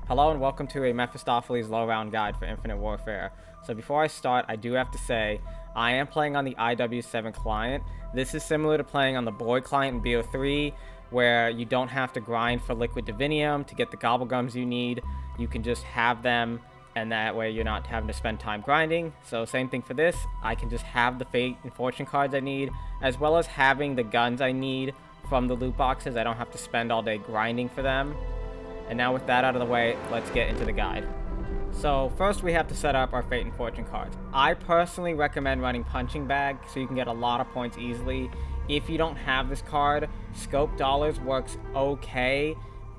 Hello and welcome to a Mephistopheles low round guide for Infinite Warfare. So before I start, I do have to say, I am playing on the IW7 client. This is similar to playing on the Boy client in BO3, where you don't have to grind for liquid divinium to get the gobblegums you need. You can just have them, and that way you're not having to spend time grinding. So same thing for this, I can just have the Fate and Fortune cards I need, as well as having the guns I need from the loot boxes. I don't have to spend all day grinding for them. And now with that out of the way, let's get into the guide. So first we have to set up our Fate and Fortune cards. I personally recommend running Punching Bag so you can get a lot of points easily. If you don't have this card, Scope Dollars works okay,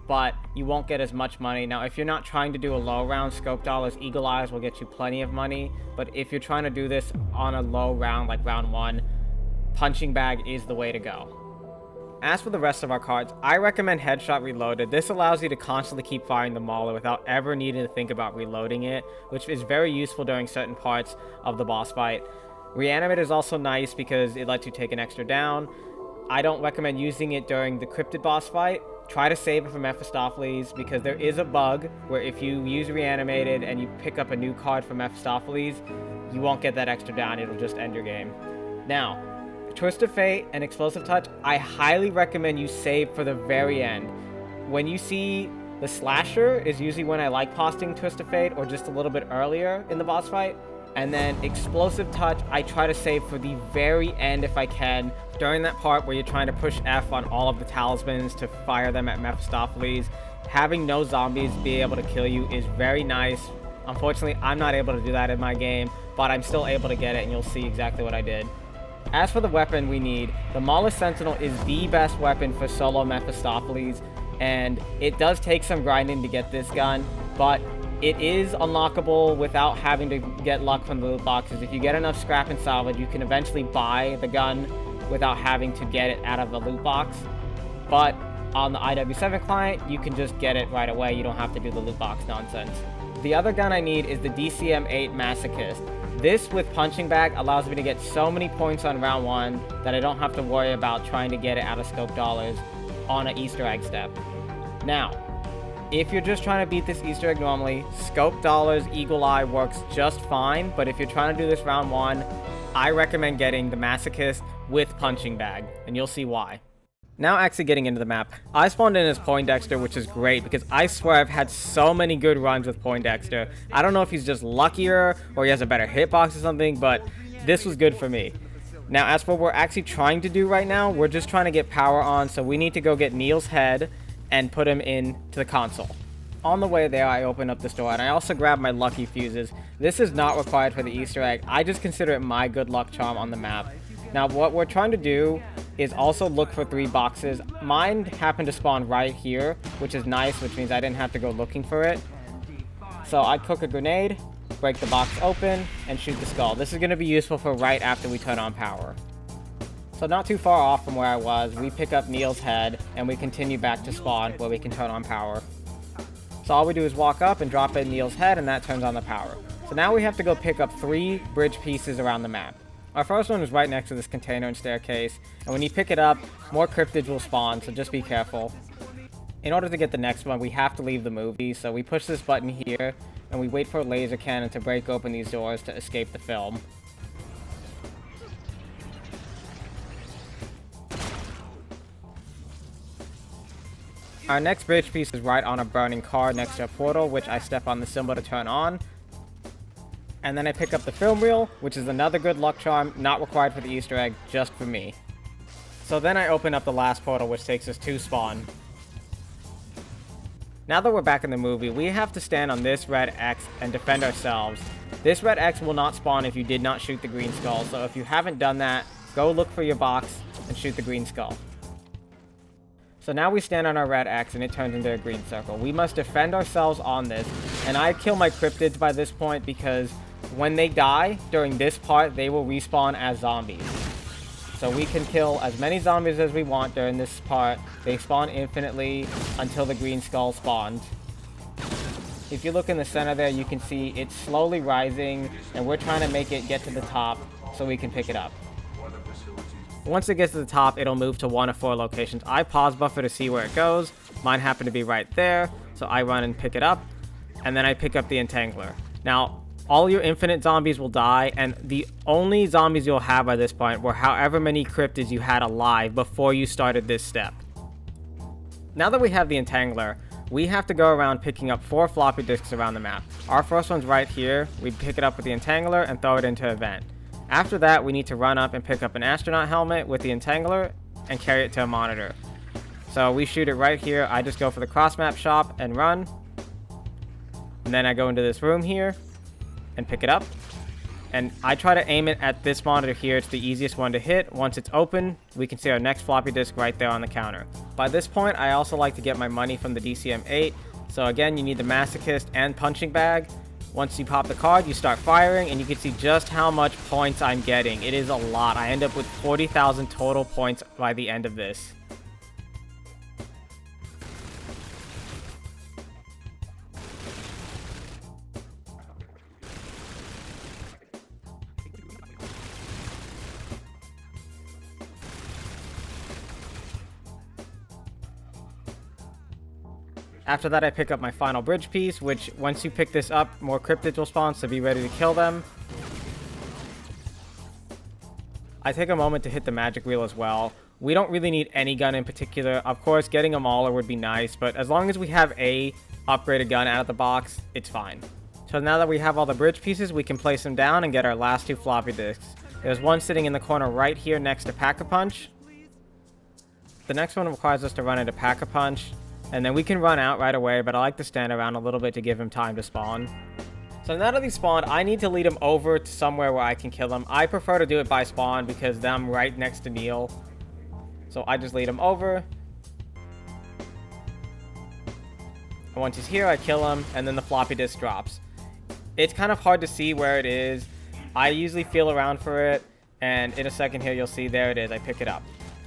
but you won't get as much money. Now if you're not trying to do a low round, Scope Dollars Eagle Eyes will get you plenty of money, but if you're trying to do this on a low round like round 1, Punching Bag is the way to go. As for the rest of our cards, I recommend Headshot Reloaded. This allows you to constantly keep firing the Mauler without ever needing to think about reloading it, which is very useful during certain parts of the boss fight. Reanimate is also nice because it lets you take an extra down. I don't recommend using it during the Cryptid boss fight. Try to save it for Mephistopheles because there is a bug where if you use Reanimated and you pick up a new card for Mephistopheles, you won't get that extra down, it'll just end your game. Now, Twist of Fate and Explosive Touch, I highly recommend you save for the very end. When you see the Slasher is usually when I like posting Twist of Fate, or just a little bit earlier in the boss fight. And then Explosive Touch, I try to save for the very end if I can, during that part where you're trying to push F on all of the talismans to fire them at Mephistopheles. Having no zombies be able to kill you is very nice. Unfortunately, I'm not able to do that in my game, but I'm still able to get it, and you'll see exactly what I did. As for the weapon we need, the Mauler Sentinel is the best weapon for solo Mephistopheles, and it does take some grinding to get this gun, but it is unlockable without having to get luck from the loot boxes. If you get enough scrap and salvage, you can eventually buy the gun without having to get it out of the loot box. But on the IW7 client, you can just get it right away. You don't have to do the loot box nonsense. The other gun I need is the DCM-8 Masochist. This with Punching Bag allows me to get so many points on round 1 that I don't have to worry about trying to get it out of Scope Dollars on an Easter egg step. Now, if you're just trying to beat this Easter egg normally, Scope Dollars Eagle Eye works just fine, but if you're trying to do this round 1, I recommend getting the Masochist with Punching Bag, and you'll see why. Now actually getting into the map, I spawned in as Poindexter, which is great because I swear I've had so many good runs with Poindexter. I don't know if he's just luckier or he has a better hitbox or something, but this was good for me. Now as for what we're actually trying to do right now, we're just trying to get power on, so we need to go get Neil's head and put him into the console. On the way there, I open up the store, and I also grab my lucky fuses. This is not required for the Easter egg. I just consider it my good luck charm on the map. Now what we're trying to do is also look for 3 boxes. Mine happened to spawn right here, which is nice, which means I didn't have to go looking for it. So I cook a grenade, break the box open, and shoot the skull. This is going to be useful for right after we turn on power. So not too far off from where I was, we pick up Neil's head, and we continue back to spawn where we can turn on power. So all we do is walk up and drop in Neil's head, and that turns on the power. So now we have to go pick up 3 bridge pieces around the map. Our first one is right next to this container and staircase, and when you pick it up, more cryptids will spawn, so just be careful. In order to get the next one, we have to leave the movie, so we push this button here, and we wait for a laser cannon to break open these doors to escape the film. Our next bridge piece is right on a burning car next to a portal, which I step on the symbol to turn on. And then I pick up the film reel, which is another good luck charm, not required for the Easter egg, just for me. So then I open up the last portal, which takes us to spawn. Now that we're back in the movie, we have to stand on this red X and defend ourselves. This red X will not spawn if you did not shoot the green skull, so if you haven't done that, go look for your box and shoot the green skull. So now we stand on our red X and it turns into a green circle. We must defend ourselves on this, and I kill my cryptids by this point because when they die during this part, they will respawn as zombies. So we can kill as many zombies as we want during this part. They spawn infinitely until the green skull spawns. If you look in the center there, you can see it's slowly rising, and we're trying to make it get to the top so we can pick it up. Once it gets to the top, it'll move to 1 of 4 locations. I pause buffer to see where it goes. Mine happened to be right there, so I run and pick it up. and then I pick up the entangler. Now, all your infinite zombies will die, and the only zombies you'll have by this point were however many cryptids you had alive before you started this step. Now that we have the entangler, we have to go around picking up 4 floppy disks around the map. Our first one's right here. We pick it up with the entangler and throw it into a vent. After that, we need to run up and pick up an astronaut helmet with the entangler and carry it to a monitor. So we shoot it right here. I just go for the cross map shop and run. And then I go into this room here and pick it up. And I try to aim it at this monitor here. It's the easiest one to hit. Once it's open, we can see our next floppy disk right there on the counter. By this point, I also like to get my money from the DCM-8. So again, you need the masochist and punching bag. Once you pop the card, you start firing, and you can see just how much points I'm getting. It is a lot. I end up with 40,000 total points by the end of this. After that, I pick up my final bridge piece, which once you pick this up, more cryptids will spawn, so be ready to kill them. I take a moment to hit the magic wheel as well. We don't really need any gun in particular. Of course, getting a mauler would be nice, but as long as we have a upgraded gun out of the box, it's fine. So now that we have all the bridge pieces, we can place them down and get our last 2 floppy disks. There's one sitting in the corner right here next to Pack-a-Punch. The next one requires us to run into Pack-a-Punch. And then we can run out right away, but I like to stand around a little bit to give him time to spawn. So now that he's spawned, I need to lead him over to somewhere where I can kill him. I prefer to do it by spawn because then I'm right next to Neil. So I just lead him over. And once he's here, I kill him, and then the floppy disk drops. It's kind of hard to see where it is. I usually feel around for it, and in a second here, you'll see there it is. I pick it up.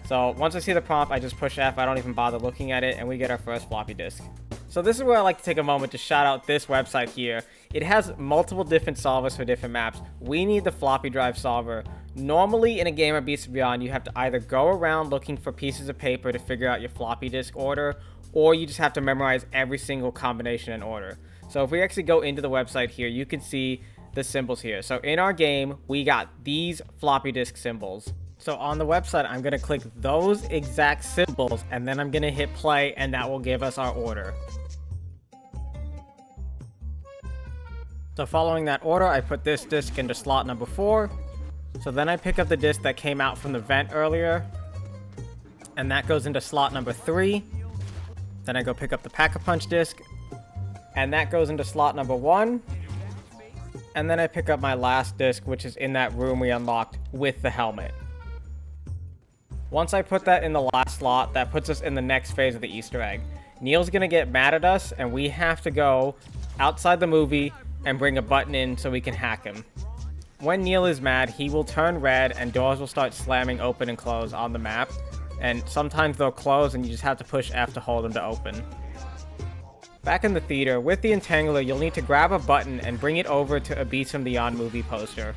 So once I see the prompt, I just push F. I don't even bother looking at it, and we get our first floppy disk. So this is where I like to take a moment to shout out this website here. It has multiple different solvers for different maps. We need the floppy drive solver. Normally in a game of Beast and Beyond, you have to either go around looking for pieces of paper to figure out your floppy disk order, or you just have to memorize every single combination and order. So if we actually go into the website here, you can see the symbols here. So in our game, we got these floppy disk symbols. So on the website, I'm going to click those exact symbols, and then I'm going to hit play, and that will give us our order. So following that order, I put this disc into slot number 4. So then I pick up the disc that came out from the vent earlier, and that goes into slot number 3. Then I go pick up the Pack-a-Punch disc, and that goes into slot number 1. And then I pick up my last disc, which is in that room we unlocked with the helmet. Once I put that in the last slot, that puts us in the next phase of the Easter egg. Neil's gonna get mad at us, and we have to go outside the movie and bring a button in so we can hack him. When Neil is mad, he will turn red and doors will start slamming open and close on the map. And sometimes they'll close and you just have to push F to hold them to open. Back in the theater, with the entangler, you'll need to grab a button and bring it over to a Beast and Beyond movie poster.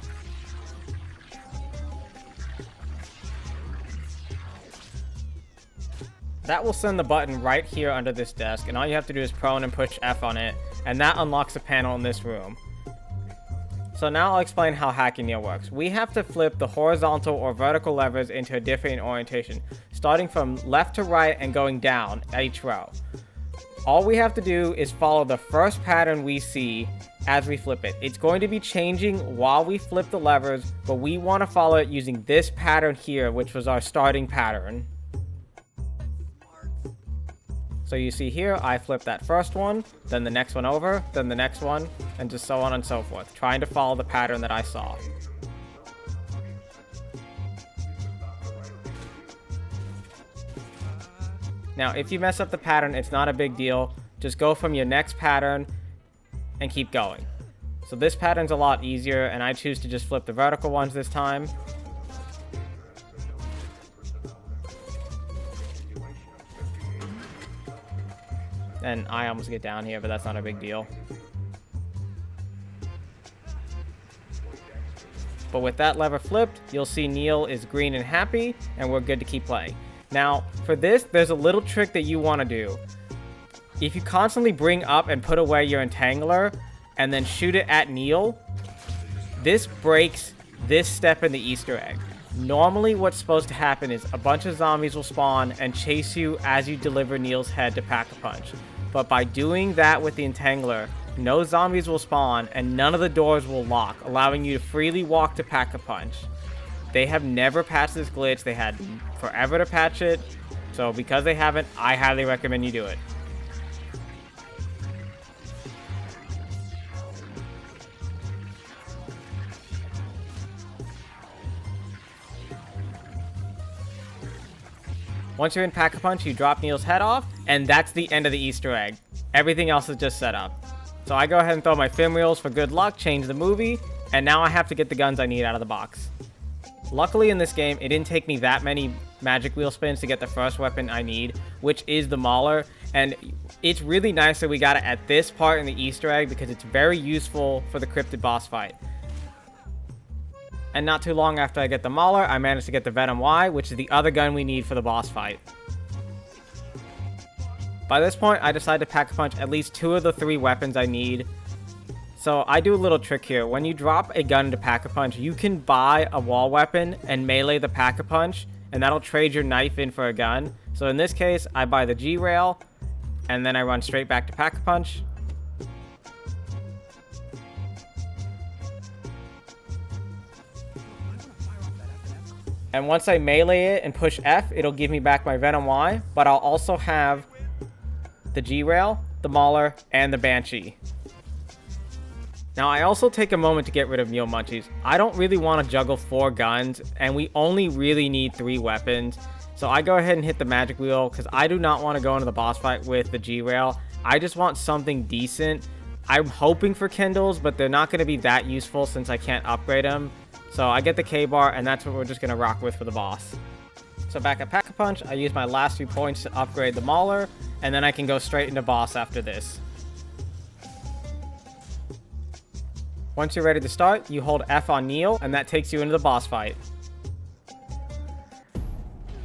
That will send the button right here under this desk, and all you have to do is prone and push F on it, and that unlocks a panel in this room. So now I'll explain how hacking Neil works. We have to flip the horizontal or vertical levers into a different orientation, starting from left to right and going down at each row. All we have to do is follow the first pattern we see as we flip it. It's going to be changing while we flip the levers, but we want to follow it using this pattern here, which was our starting pattern. So you see here, I flip that first one, then the next one over, then the next one, and just so on and so forth, trying to follow the pattern that I saw. Now, if you mess up the pattern, it's not a big deal. Just go from your next pattern and keep going. So this pattern's a lot easier, and I choose to just flip the vertical ones this time. And I almost get down here, but that's not a big deal. But with that lever flipped, you'll see Neil is green and happy, and we're good to keep playing. Now, for this, there's a little trick that you want to do. If you constantly bring up and put away your entangler and then shoot it at Neil, this breaks this step in the Easter egg. Normally what's supposed to happen is a bunch of zombies will spawn and chase you as you deliver Neil's head to Pack-a-Punch. But by doing that with the entangler, no zombies will spawn and none of the doors will lock, allowing you to freely walk to Pack-a-Punch. They have never patched this glitch. They had forever to patch it. So because they haven't, I highly recommend you do it. Once you're in Pack-a-Punch, you drop Neil's head off, and that's the end of the Easter egg. Everything else is just set up. So I go ahead and throw my fin wheels for good luck, change the movie, and now I have to get the guns I need out of the box. Luckily in this game, it didn't take me that many magic wheel spins to get the first weapon I need, which is the Mauler. And it's really nice that we got it at this part in the Easter egg because it's very useful for the cryptid boss fight. And not too long after I get the Mauler, I managed to get the Venom Y, which is the other gun we need for the boss fight. By this point, I decided to Pack-a-Punch at least 2 of the 3 weapons I need. So I do a little trick here. When you drop a gun to Pack-a-Punch, you can buy a wall weapon and melee the Pack-a-Punch, and that'll trade your knife in for a gun. So in this case, I buy the G-Rail, and then I run straight back to Pack-a-Punch. And once I melee it and push F, it'll give me back my Venom Y, but I'll also have the G-Rail, the Mauler, and the Banshee. Now, I also take a moment to get rid of Meal Munchies. I don't really want to juggle 4 guns, and we only really need 3 weapons. So I go ahead and hit the magic wheel, because I do not want to go into the boss fight with the G-Rail. I just want something decent. I'm hoping for Kindles, but they're not going to be that useful since I can't upgrade them. So I get the K-Bar, and that's what we're just going to rock with for the boss. So back at Pack-a-Punch, I use my last 2 points to upgrade the Mauler, and then I can go straight into boss after this. Once you're ready to start, you hold F on Neil, and that takes you into the boss fight.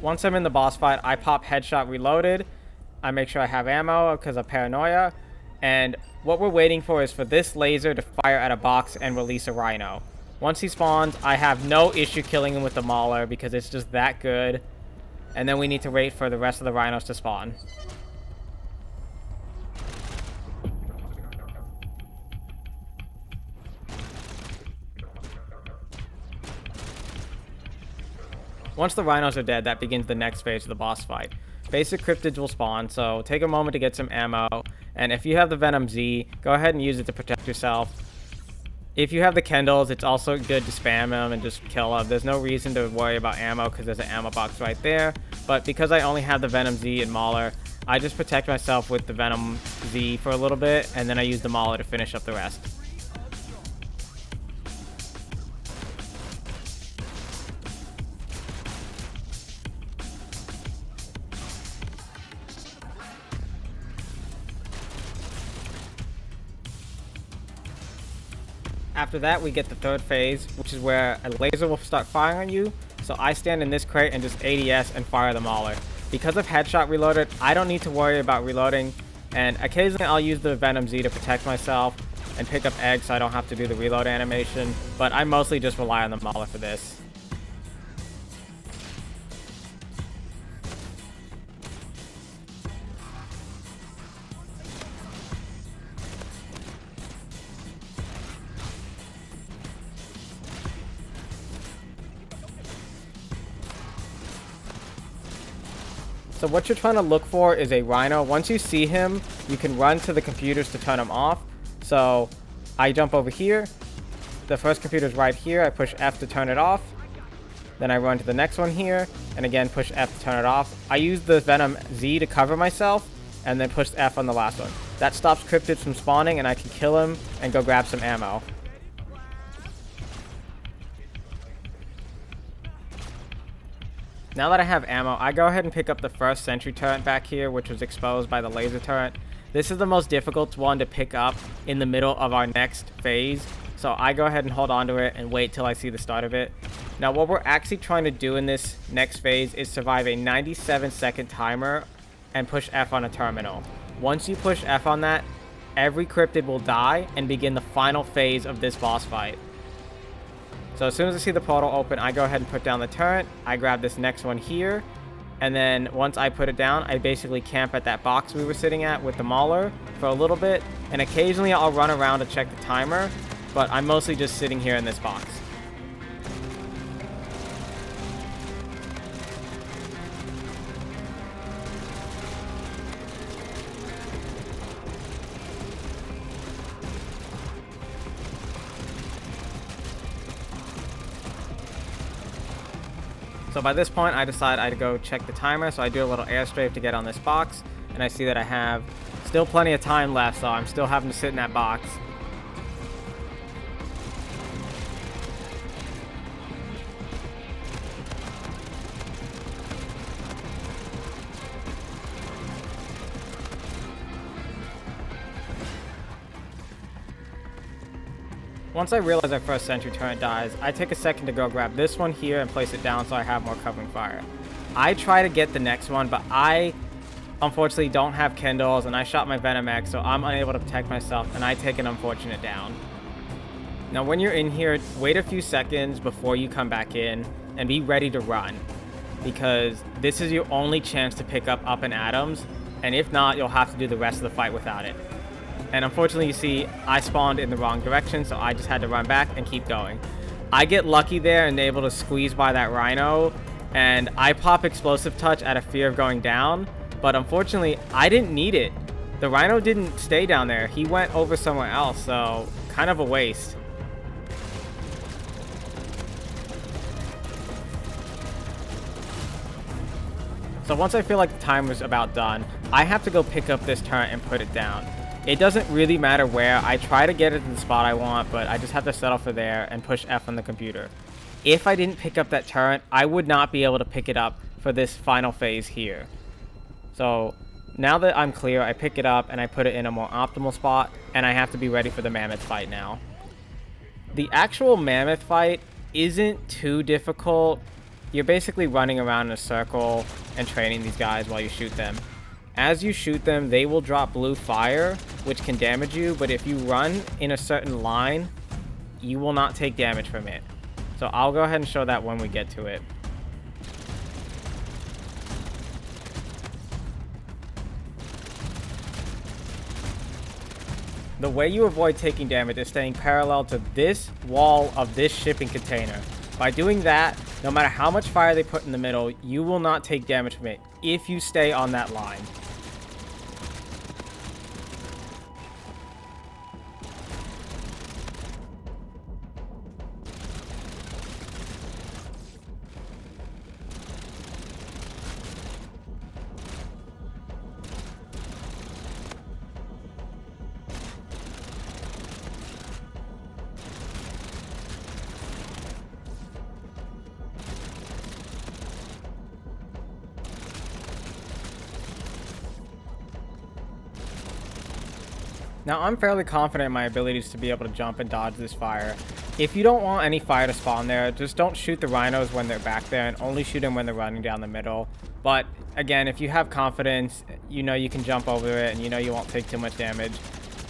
Once I'm in the boss fight, I pop Headshot Reloaded. I make sure I have ammo because of paranoia. And what we're waiting for is for this laser to fire at a box and release a rhino. Once he spawns, I have no issue killing him with the Mauler because it's just that good. And then we need to wait for the rest of the rhinos to spawn. Once the rhinos are dead, that begins the next phase of the boss fight. Basic cryptids will spawn, so take a moment to get some ammo. And if you have the Venom Z, go ahead and use it to protect yourself. If you have the Kendalls, it's also good to spam them and just kill them. There's no reason to worry about ammo because there's an ammo box right there. But because I only have the Venom Z and Mauler, I just protect myself with the Venom Z for a little bit, and then I use the Mauler to finish up the rest. After that, we get the third phase, which is where a laser will start firing on you. So I stand in this crate and just ADS and fire the Mauler. Because of Headshot Reloaded, I don't need to worry about reloading. And occasionally I'll use the Venom Z to protect myself and pick up eggs so I don't have to do the reload animation. But I mostly just rely on the Mauler for this. So what you're trying to look for is a rhino. Once you see him, you can run to the computers to turn him off. So I jump over here. The first computer's right here. I push F to turn it off. Then I run to the next one here. And again, push F to turn it off. I use the Venom Z to cover myself. And then push F on the last one. That stops cryptids from spawning and I can kill him and go grab some ammo. Now that I have ammo, I go ahead and pick up the first sentry turret back here, which was exposed by the laser turret. This is the most difficult one to pick up in the middle of our next phase. So I go ahead and hold on to it and wait till I see the start of it. Now what we're actually trying to do in this next phase is survive a 97-second timer and push F on a terminal. Once you push F on that, every cryptid will die and begin the final phase of this boss fight. So as soon as I see the portal open, I go ahead and put down the turret. I grab this next one here. And then once I put it down, I basically camp at that box we were sitting at with the mauler for a little bit. And occasionally I'll run around to check the timer, but I'm mostly just sitting here in this box. So by this point, I decide I'd go check the timer, so I do a little air strafe to get on this box, and I see that I have still plenty of time left, so I'm still having to sit in that box. Once I realize our first sentry turret dies, I take a second to go grab this one here and place it down so I have more covering fire. I try to get the next one, but I unfortunately don't have Kindles and I shot my Venom X, so I'm unable to protect myself and I take an unfortunate down. Now when you're in here, wait a few seconds before you come back in and be ready to run, because this is your only chance to pick up and Atoms, and if not, you'll have to do the rest of the fight without it. And unfortunately, you see, I spawned in the wrong direction, so I just had to run back and keep going. I get lucky there and able to squeeze by that rhino, and I pop Explosive Touch out of fear of going down, but unfortunately, I didn't need it. The rhino didn't stay down there. He went over somewhere else, so kind of a waste. So once I feel like the timer's about done, I have to go pick up this turret and put it down. It doesn't really matter where. I try to get it to the spot I want, but I just have to settle for there and push F on the computer. If I didn't pick up that turret, I would not be able to pick it up for this final phase here. So now that I'm clear, I pick it up and I put it in a more optimal spot, and I have to be ready for the mammoth fight now. The actual mammoth fight isn't too difficult. You're basically running around in a circle and training these guys while you shoot them. As you shoot them, they will drop blue fire, which can damage you, but if you run in a certain line, you will not take damage from it. So I'll go ahead and show that when we get to it. The way you avoid taking damage is staying parallel to this wall of this shipping container. By doing that, no matter how much fire they put in the middle, you will not take damage from it if you stay on that line. Now, I'm fairly confident in my abilities to be able to jump and dodge this fire. If you don't want any fire to spawn there, just don't shoot the rhinos when they're back there and only shoot them when they're running down the middle. But again, if you have confidence, you know you can jump over it and you know you won't take too much damage.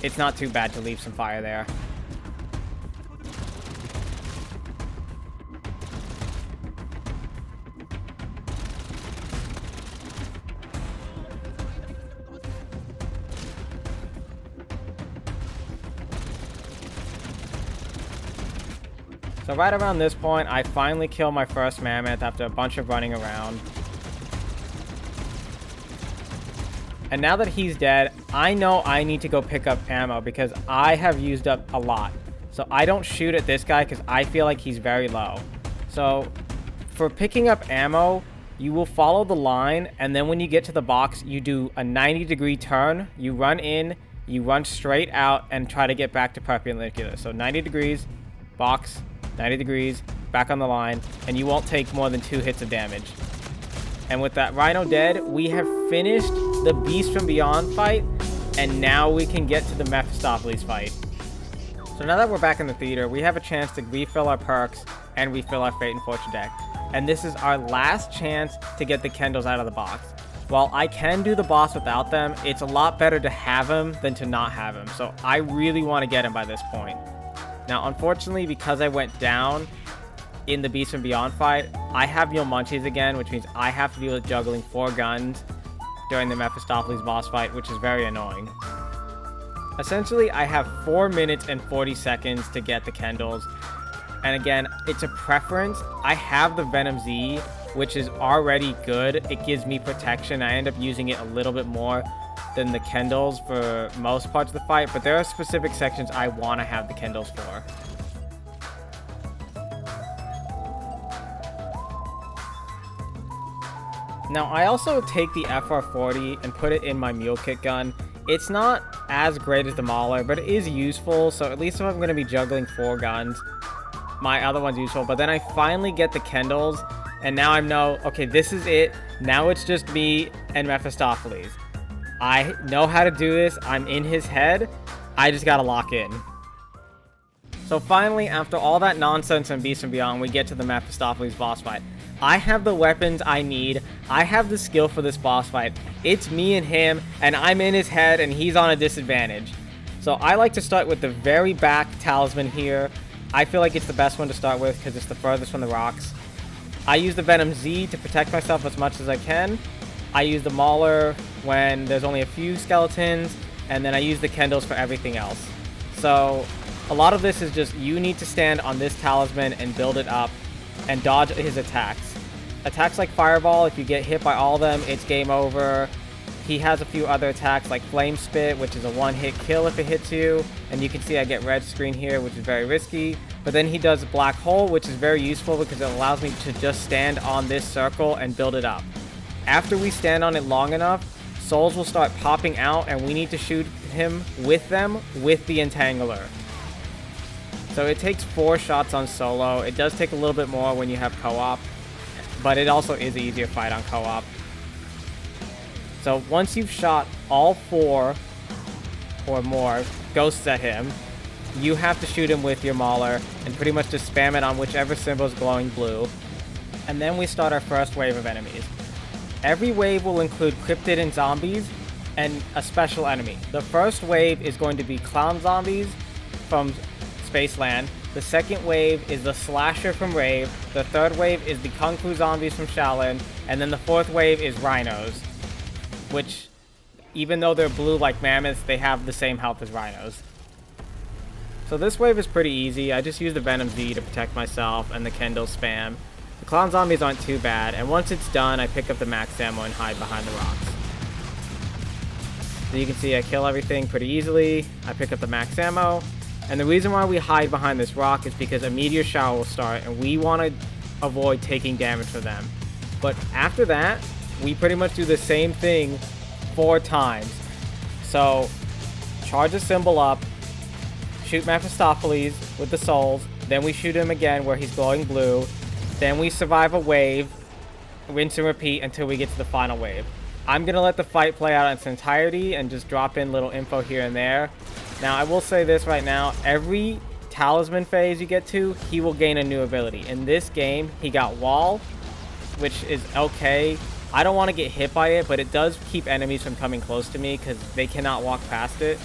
It's not too bad to leave some fire there. So right around this point, I finally kill my first mammoth after a bunch of running around. And now that he's dead, I know I need to go pick up ammo because I have used up a lot. So I don't shoot at this guy because I feel like he's very low. So for picking up ammo, you will follow the line, and then when you get to the box, you do a 90-degree turn, you run in, you run straight out, and try to get back to perpendicular. So 90 degrees, box, 90 degrees, back on the line, and you won't take more than 2 hits of damage. And with that rhino dead, we have finished the Beast from Beyond fight, and now we can get to the Mephistopheles fight. So now that we're back in the theater, we have a chance to refill our perks and refill our Fate and Fortune deck. And this is our last chance to get the Kendalls out of the box. While I can do the boss without them, it's a lot better to have him than to not have him. So I really want to get him by this point. Now, unfortunately, because I went down in the Beast and Beyond fight, I have Yo Munchies again, which means I have to deal with juggling 4 guns during the Mephistopheles boss fight, which is very annoying. Essentially, I have 4 minutes and 40 seconds to get the Kendalls. And again, it's a preference. I have the Venom Z, which is already good. It gives me protection. I end up using it a little bit more than the Kendalls for most parts of the fight, but there are specific sections I want to have the Kendalls for. Now, I also take the FR40 and put it in my mule kick gun. It's not as great as the Mauler, but it is useful, so at least if I'm going to be juggling 4 guns, my other one's useful. But then I finally get the Kendalls, and now I know, okay, this is it. Now it's just me and Mephistopheles. I know how to do this. I'm in his head. I just gotta lock in. So finally, after all that nonsense in Beast and Beyond, we get to the Mephistopheles boss fight. I have the weapons I need. I have the skill for this boss fight. It's me and him, and I'm in his head, and he's on a disadvantage. So I like to start with the very back talisman here. I feel like it's the best one to start with because it's the furthest from the rocks. I use the Venom Z to protect myself as much as I can. I use the Mauler when there's only a few skeletons, and then I use the Kendalls for everything else. So a lot of this is just you need to stand on this talisman and build it up and dodge his attacks. Attacks like Fireball, if you get hit by all of them, it's game over. He has a few other attacks like Flame Spit, which is a one-hit kill if it hits you. And you can see I get red screen here, which is very risky. But then he does Black Hole, which is very useful because it allows me to just stand on this circle and build it up. After we stand on it long enough, souls will start popping out and we need to shoot him with them with the Entangler. So it takes 4 shots on solo. It does take a little bit more when you have co-op, but it also is an easier fight on co-op. So once you've shot all 4 or more ghosts at him, you have to shoot him with your Mauler and pretty much just spam it on whichever symbol is glowing blue. And then we start our first wave of enemies. Every wave will include cryptid and zombies and a special enemy. The first wave is going to be clown zombies from Spaceland. The second wave is the slasher from Rave. The third wave is the kung fu zombies from Shaolin. And then the fourth wave is rhinos, which even though they're blue like mammoths, they have the same health as rhinos. So this wave is pretty easy. I just use the Venom Z to protect myself and the Kendall spam. The clown zombies aren't too bad, and once it's done, I pick up the max ammo and hide behind the rocks. So you can see I kill everything pretty easily. I pick up the max ammo, and the reason why we hide behind this rock is because a meteor shower will start, and we want to avoid taking damage from them. But after that, we pretty much do the same thing 4 times. So charge a symbol up, shoot Mephistopheles with the souls, then we shoot him again where he's glowing blue, then we survive a wave, rinse and repeat until we get to the final wave. I'm going to let the fight play out in its entirety and just drop in little info here and there. Now, I will say this right now, every talisman phase you get to, he will gain a new ability. In this game, he got Wall, which is okay. I don't want to get hit by it, but it does keep enemies from coming close to me because they cannot walk past it.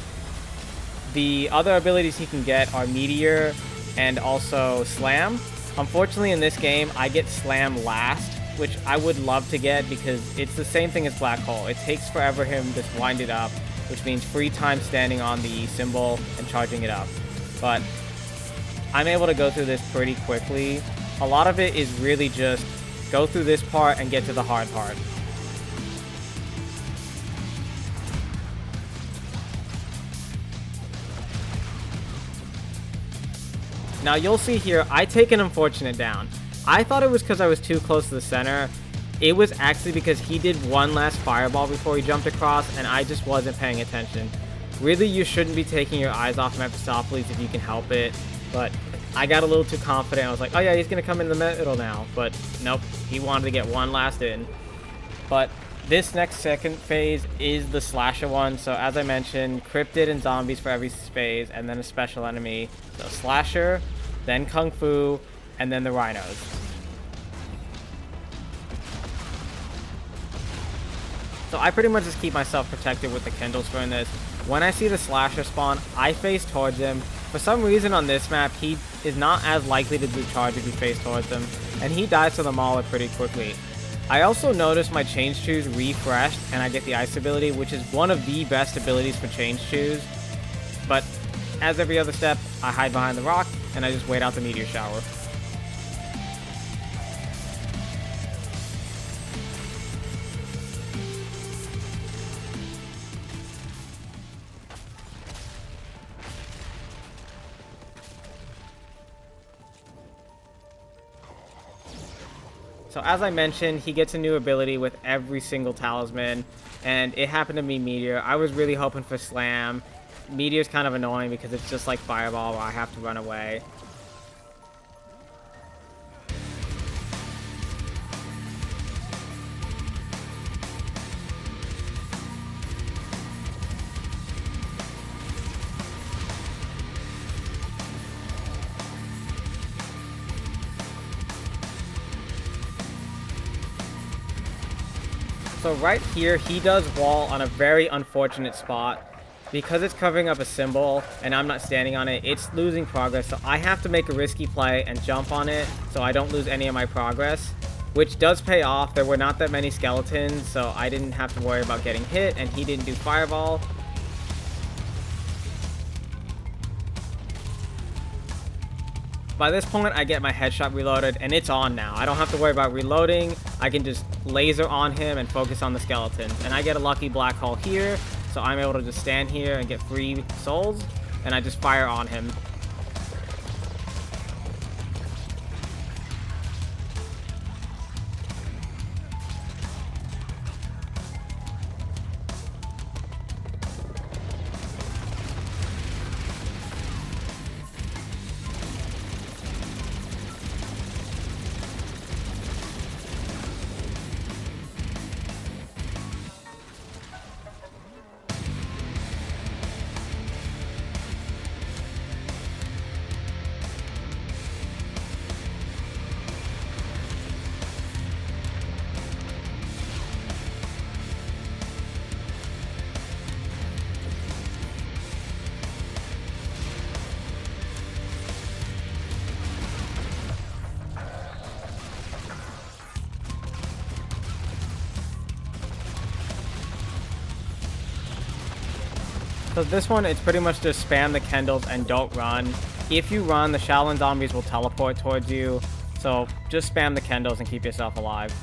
The other abilities he can get are Meteor and also Slam. Unfortunately, in this game, I get Slam last, which I would love to get because it's the same thing as Black Hole. It takes forever him to wind it up, which means free time standing on the symbol and charging it up. But I'm able to go through this pretty quickly. A lot of it is really just go through this part and get to the hard part. Now you'll see here, I take an unfortunate down. I thought it was because I was too close to the center. It was actually because he did one last fireball before he jumped across, and I just wasn't paying attention. Really, you shouldn't be taking your eyes off Mephistopheles if you can help it, but I got a little too confident. I was like, oh yeah, he's going to come in the middle now, but nope, he wanted to get one last in. But this next second phase is the slasher one, so as I mentioned, cryptid and zombies for every phase, and then a special enemy. So slasher, then kung fu, and then the rhinos. So I pretty much just keep myself protected with the Kindles for this. When I see the slasher spawn, I face towards him. For some reason on this map, he is not as likely to do charge if you face towards him, and he dies to the Mauler pretty quickly. I also noticed my change choose refreshed, and I get the ice ability, which is one of the best abilities for change choose. But as every other step, I hide behind the rock, and I just wait out the meteor shower. So as I mentioned, he gets a new ability with every single talisman, and it happened to be Meteor. I was really hoping for Slam. Meteor's kind of annoying because it's just like Fireball where I have to run away. So right here, he does wall on a very unfortunate spot. Because it's covering up a symbol and I'm not standing on it, it's losing progress. So I have to make a risky play and jump on it so I don't lose any of my progress, which does pay off. There were not that many skeletons, so I didn't have to worry about getting hit, and he didn't do Fireball. By this point, I get my headshot reloaded, and it's on now. I don't have to worry about reloading. I can just laser on him and focus on the skeletons. And I get a lucky black hole here, so I'm able to just stand here and get free souls, and I just fire on him. So this one, it's pretty much just spam the Kendalls and don't run. If you run, the Shaolin zombies will teleport towards you. So just spam the Kendalls and keep yourself alive.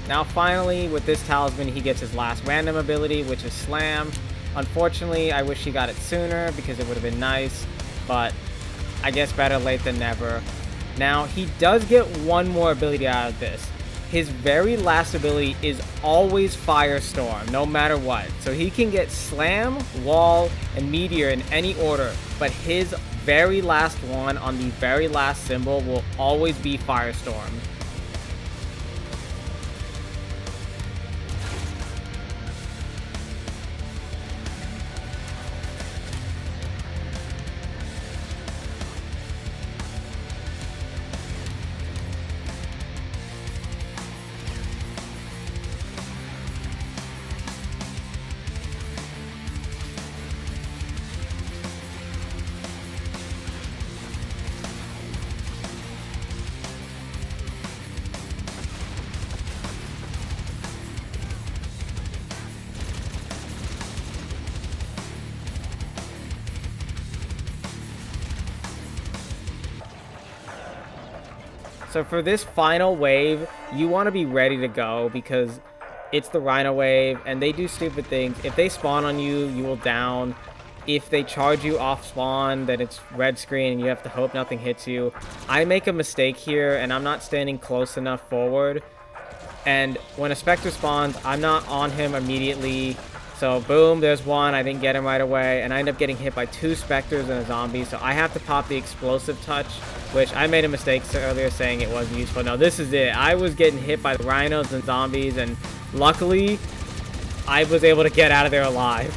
Now finally, with this talisman, he gets his last random ability, which is Slam. Unfortunately, I wish he got it sooner because it would have been nice, but I guess better late than never. Now, he does get one more ability out of this. His very last ability is always Firestorm, no matter what. So he can get Slam, Wall, and Meteor in any order, but his very last one on the very last symbol will always be Firestorm. So for this final wave, you want to be ready to go because it's the Rhino wave and they do stupid things. If they spawn on you, you will down. If they charge you off spawn, then it's red screen and you have to hope nothing hits you. I make a mistake here and I'm not standing close enough forward. And when a Spectre spawns, I'm not on him immediately. So So boom, there's one. I didn't get him right away, and I end up getting hit by 2 specters and a zombie. So I have to pop the explosive touch, which I made a mistake earlier saying it wasn't useful. No, this is it. I was getting hit by the rhinos and zombies, and luckily I was able to get out of there alive.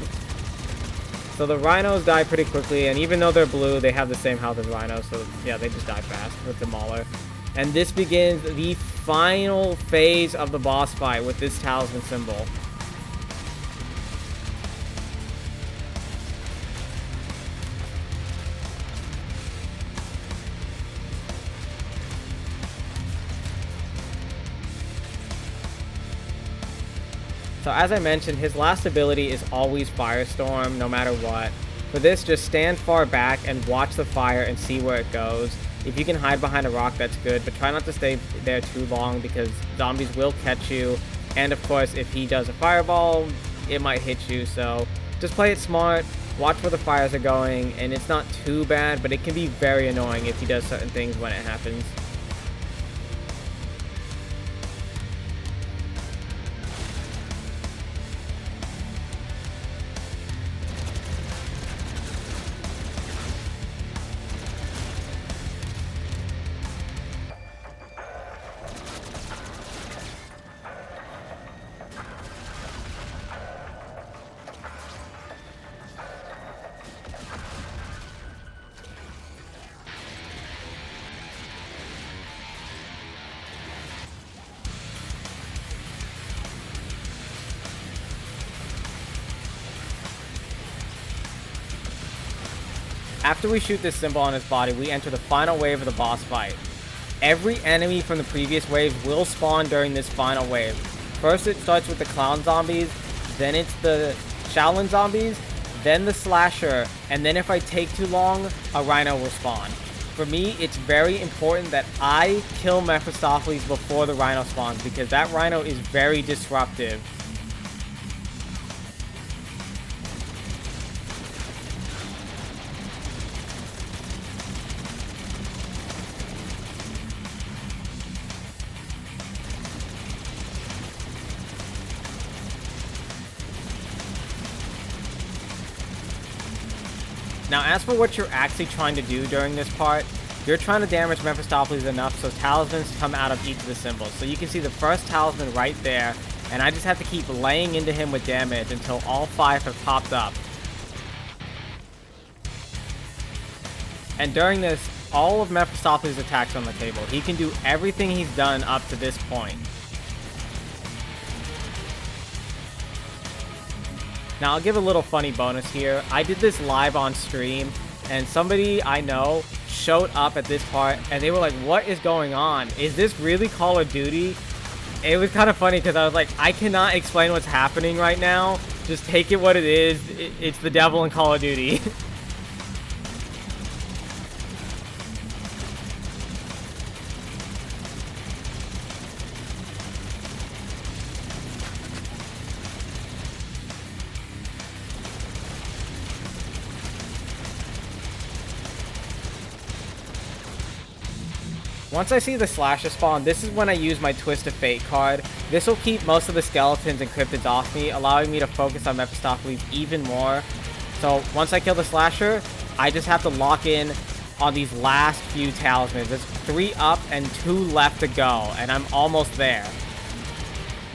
So the rhinos die pretty quickly, and even though they're blue, they have the same health as rhinos. So yeah, they just die fast with the mauler. And this begins the final phase of the boss fight with this talisman symbol. So as I mentioned, his last ability is always Firestorm, no matter what. For this, just stand far back and watch the fire and see where it goes. If you can hide behind a rock, that's good, but try not to stay there too long because zombies will catch you. And of course, if he does a fireball, it might hit you. So just play it smart, watch where the fires are going, and it's not too bad, but it can be very annoying if he does certain things when it happens. After we shoot this symbol on his body, we enter the final wave of the boss fight. Every enemy from the previous wave will spawn during this final wave. First it starts with the clown zombies, then it's the Shaolin zombies, then the slasher, and then if I take too long, a rhino will spawn. For me, it's very important that I kill Mephistopheles before the rhino spawns because that rhino is very disruptive. Now, as for what you're actually trying to do during this part, you're trying to damage Mephistopheles enough so talismans come out of each of the symbols. So you can see the first talisman right there, and I just have to keep laying into him with damage until all 5 have popped up. And during this, all of Mephistopheles' attacks are on the table. He can do everything he's done up to this point. Now, I'll give a little funny bonus here. I did this live on stream, and somebody I know showed up at this part, and they were like, what is going on? Is this really Call of Duty? It was kind of funny because I was like, I cannot explain what's happening right now. Just take it what it is. It's the devil in Call of Duty. Once I see the slasher spawn, this is when I use my Twist of Fate card. This will keep most of the skeletons and cryptids off me, allowing me to focus on Mephistopheles even more. So once I kill the slasher, I just have to lock in on these last few talismans. There's 3 up and 2 left to go, and I'm almost there.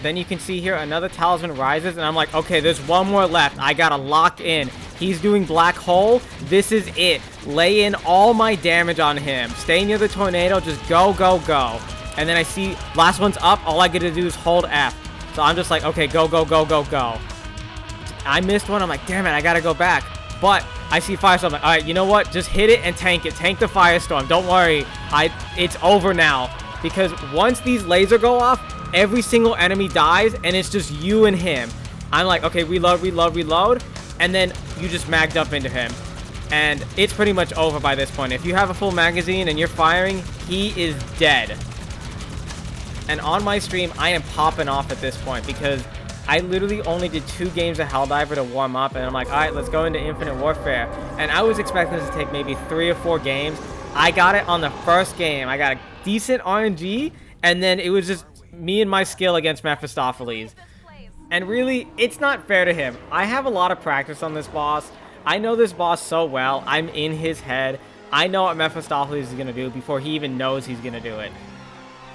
Then you can see here another talisman rises, and I'm like, okay, there's 1 more left. I gotta lock in. He's doing black hole. This is it. Lay in all my damage on him. Stay near the tornado. Just go, go, go. And then I see last one's up. All I get to do is hold F. So I'm just like, okay, go, go, go, go, go. I missed one. I'm like, damn it, I gotta go back. But I see Firestorm. I'm like, all right, you know what? Just hit it and tank it. Tank the Firestorm. Don't worry. It's over now. Because once these lasers go off, every single enemy dies, and it's just you and him. I'm like, okay, reload, reload, reload. And then you just magged up into him. And it's pretty much over by this point. If you have a full magazine and you're firing, he is dead. And on my stream, I am popping off at this point because I literally only did 2 games of Helldiver to warm up. And I'm like, all right, let's go into Infinite Warfare. And I was expecting this to take maybe 3 or 4 games. I got it on the first game. I got a decent RNG. And then it was just me and my skill against Mephistopheles. And really, it's not fair to him. I have a lot of practice on this boss. I know this boss so well. I'm in his head. I know what Mephistopheles is going to do before he even knows he's going to do it.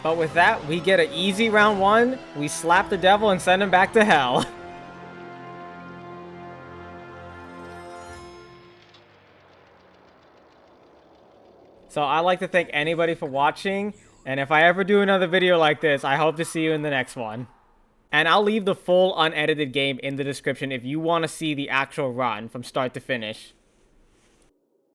But with that, we get an easy round 1. We slap the devil and send him back to hell. So I'd like to thank anybody for watching. And if I ever do another video like this, I hope to see you in the next one. And I'll leave the full unedited game in the description if you want to see the actual run from start to finish.